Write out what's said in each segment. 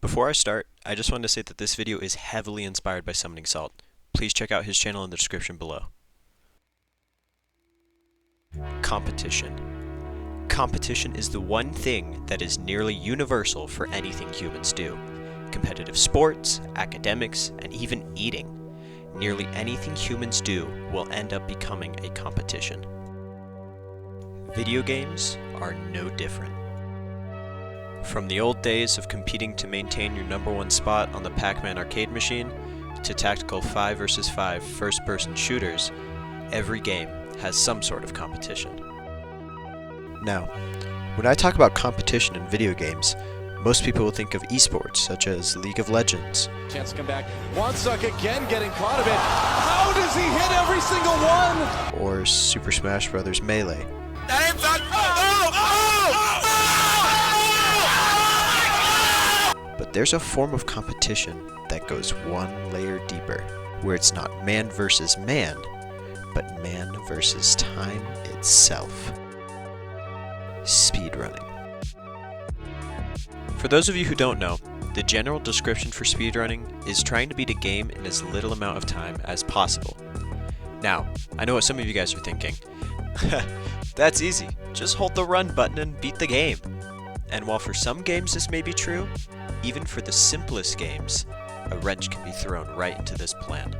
Before I start, I just wanted to say that this video is heavily inspired by Summoning Salt. Please check out his channel in the description below. Competition. Competition is the one thing that is nearly universal for anything humans do. Competitive sports, academics, and even eating. Nearly anything humans do will end up becoming a competition. Video games are no different. From the old days of competing to maintain your #1 spot on the Pac-Man arcade machine, to tactical 5 vs 5 first-person shooters, every game has some sort of competition. Now, when I talk about competition in video games, most people will think of esports such as League of Legends. Chance to come back. Wansuck again getting caught a bit. How does he hit every single one? Or Super Smash Bros. Melee. But there's a form of competition that goes one layer deeper, where it's not man versus man, but man versus time itself. Speedrunning. For those of you who don't know, the general description for speedrunning is trying to beat a game in as little amount of time as possible. Now, I know what some of you guys are thinking. That's easy, just hold the run button and beat the game. And while for some games this may be true, even for the simplest games, a wrench can be thrown right into this plan.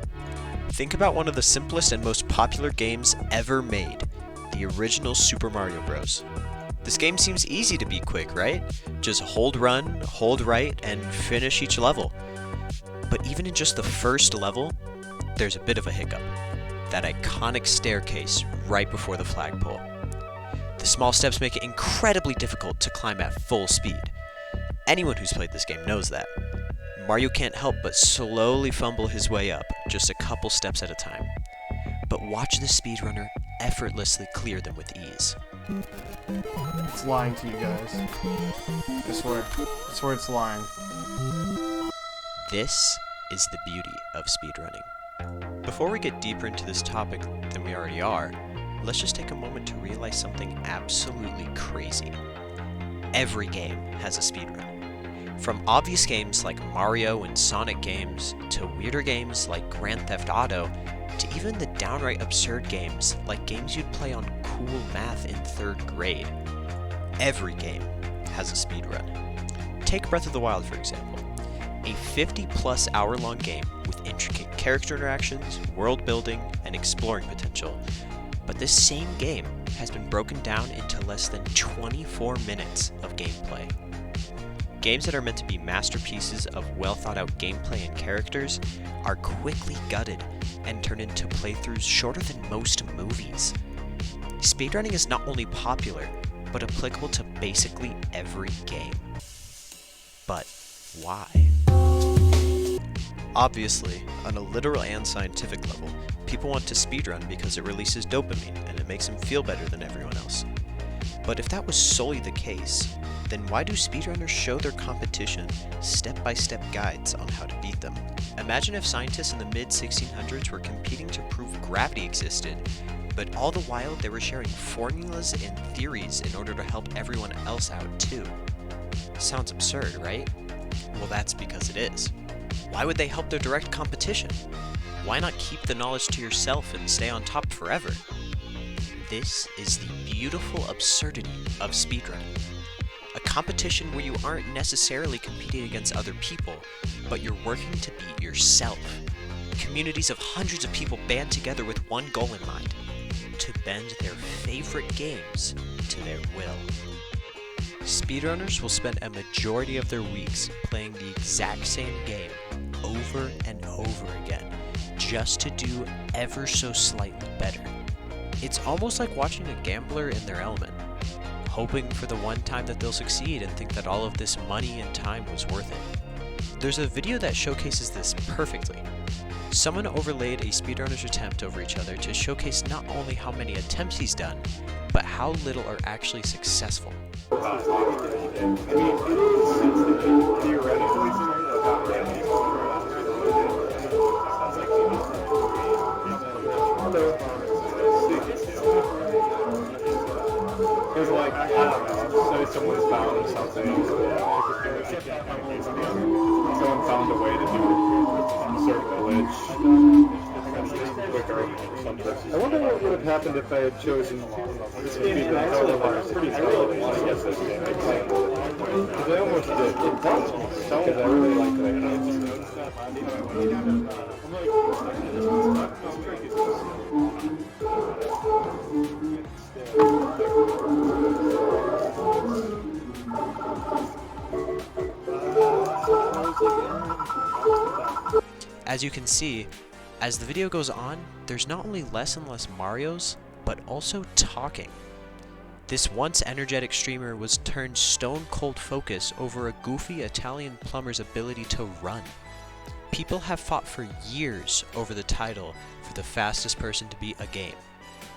Think about one of the simplest and most popular games ever made, the original Super Mario Bros. This game seems easy to beat quick, right? Just hold run, hold right, and finish each level. But even in just the first level, there's a bit of a hiccup. That iconic staircase right before the flagpole. The small steps make it incredibly difficult to climb at full speed. Anyone who's played this game knows that. Mario can't help but slowly fumble his way up, just a couple steps at a time. But watch the speedrunner effortlessly clear them with ease. It's lying to you guys. I swear it's lying. This is the beauty of speedrunning. Before we get deeper into this topic than we already are, let's just take a moment to realize something absolutely crazy. Every game has a speedrun. From obvious games like Mario and Sonic games, to weirder games like Grand Theft Auto, to even the downright absurd games like games you'd play on cool math in 3rd grade. Every game has a speedrun. Take Breath of the Wild for example. A 50+ hour long game with intricate character interactions, world building, and exploring potential. But this same game has been broken down into less than 24 minutes of gameplay. Games that are meant to be masterpieces of well thought out gameplay and characters are quickly gutted and turned into playthroughs shorter than most movies. Speedrunning is not only popular, but applicable to basically every game. But why? Obviously, on a literal and scientific level, people want to speedrun because it releases dopamine and it makes them feel better than everyone else. But if that was solely the case, then why do speedrunners show their competition step-by-step guides on how to beat them? Imagine if scientists in the mid-1600s were competing to prove gravity existed, but all the while they were sharing formulas and theories in order to help everyone else out too. Sounds absurd, right? Well, that's because it is. Why would they help their direct competition? Why not keep the knowledge to yourself and stay on top forever? This is the beautiful absurdity of speedrunning. A competition where you aren't necessarily competing against other people, but you're working to beat yourself. Communities of hundreds of people band together with one goal in mind: to bend their favorite games to their will. Speedrunners will spend a majority of their weeks playing the exact same game over and over again, just to do ever so slightly better. It's almost like watching a gambler in their element, hoping for the one time that they'll succeed and think that all of this money and time was worth it. There's a video that showcases this perfectly. Someone overlaid a speedrunner's attempt over each other to showcase not only how many attempts he's done, but how little are actually successful. It was like, I don't know, so someone's found or something. Someone found a way to do a certain glitch quicker or something. I wonder what would have happened if I had chosen speedrun over pretty solid against this game. Because I almost did. Because I really liked As you can see, as the video goes on, there's not only less and less Marios, but also talking. This once energetic streamer was turned stone cold focus over a goofy Italian plumber's ability to run. People have fought for years over the title for the fastest person to beat a game.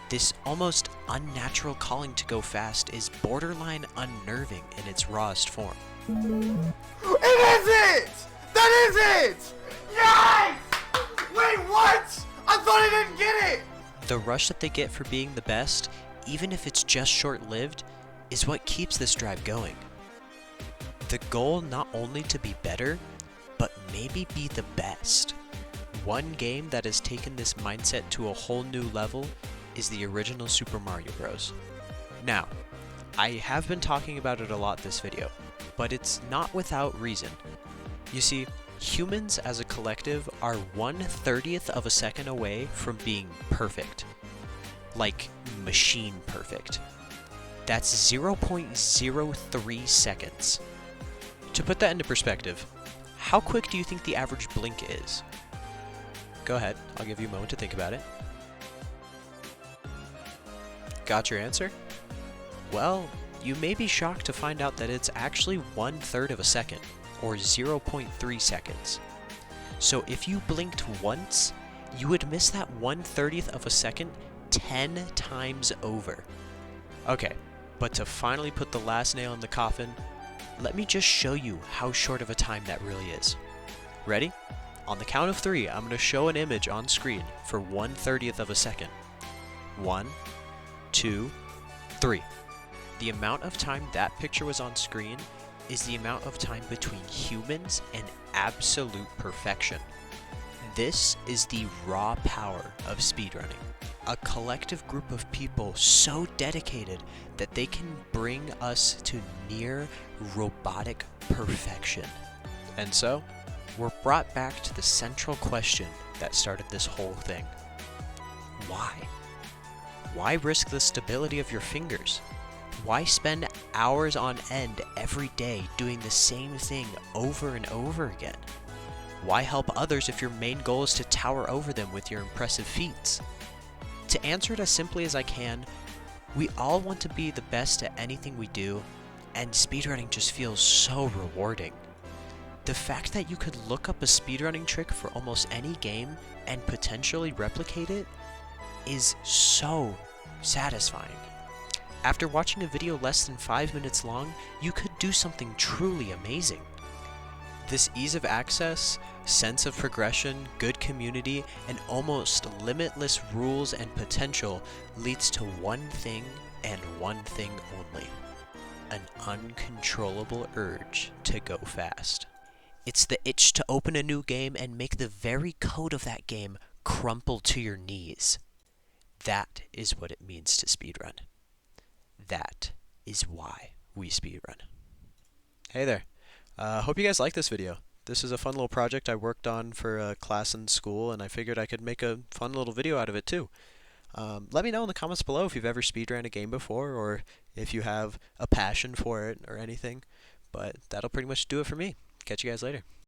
This almost unnatural calling to go fast is borderline unnerving in its rawest form. It is it! That is it! Yes! Wait, what? I thought I didn't get it! The rush that they get for being the best, even if it's just short-lived, is what keeps this drive going. The goal not only to be better, but maybe be the best. One game that has taken this mindset to a whole new level is the original Super Mario Bros. Now, I have been talking about it a lot this video, but it's not without reason. You see, humans as a collective are 1/30th of a second away from being perfect. Like, machine perfect. That's 0.03 seconds. To put that into perspective, how quick do you think the average blink is? Go ahead, I'll give you a moment to think about it. Got your answer? Well, you may be shocked to find out that it's actually 1/3 of a second, or 0.3 seconds. So if you blinked once, you would miss that 1/30th of a second 10 times over. Okay, but to finally put the last nail in the coffin, let me just show you how short of a time that really is. Ready? On the count of 3, I'm going to show an image on screen for 1/30th of a second. 1, 2, 3. The amount of time that picture was on screen is the amount of time between humans and absolute perfection. This is the raw power of speedrunning. A collective group of people so dedicated that they can bring us to near robotic perfection. And so, we're brought back to the central question that started this whole thing. Why? Why risk the stability of your fingers? Why spend hours on end every day doing the same thing over and over again? Why help others if your main goal is to tower over them with your impressive feats? To answer it as simply as I can, we all want to be the best at anything we do, and speedrunning just feels so rewarding. The fact that you could look up a speedrunning trick for almost any game and potentially replicate it is so satisfying. After watching a video less than 5 minutes long, you could do something truly amazing. This ease of access, sense of progression, good community, and almost limitless rules and potential leads to one thing and one thing only: an uncontrollable urge to go fast. It's the itch to open a new game and make the very code of that game crumple to your knees. That is what it means to speedrun. That is why we speedrun. Hey there. Hope you guys like this video. This is a fun little project I worked on for a class in school, and I figured I could make a fun little video out of it too. Let me know in the comments below if you've ever speedrun a game before, or if you have a passion for it or anything. But that'll pretty much do it for me. Catch you guys later.